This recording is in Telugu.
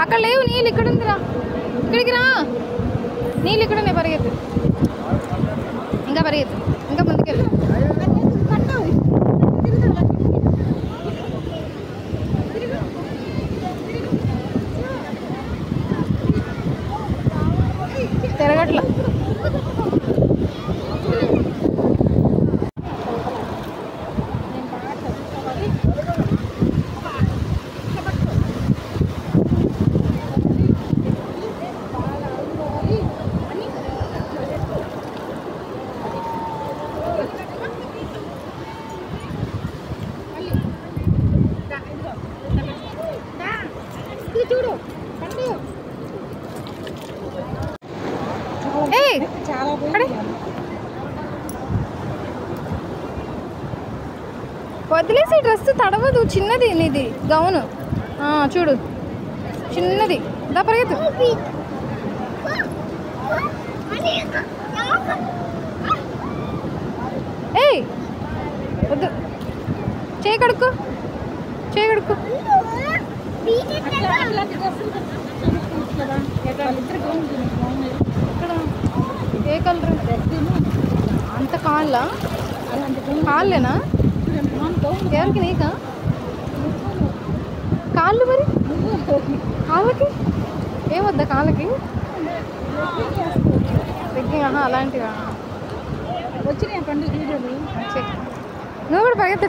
అక్కడ లేవు నీళ్ళు, ఇక్కడ ఉందిరా, ఇక్కడికి రా, నీళ్ళు ఇక్కడ ఉన్నాయి, పరిగెత్తు, ఇంకా పరిగెత్తు, ఇంకా ముందుకెళ్ళు. తిరగట్ల చూడు. వదిలేసి డ్రెస్ తడవదు, చిన్నది నీది గౌను, చూడు చిన్నది, దా పరిగెత్తు. ఏయ్ వద్దు, చేయి కడుక్కో, చేయి కడుక్కో. ఏ కలర్ అంత కాళ్ళ, కాళ్ళేనా ఎవరికి, నీకా కాళ్ళు, మరి కాళ్ళకి ఏమొద్దా, కాళ్ళకి అలాంటివా వచ్చినాయి పండుగ. నువ్వు కూడా పరిగెత్త.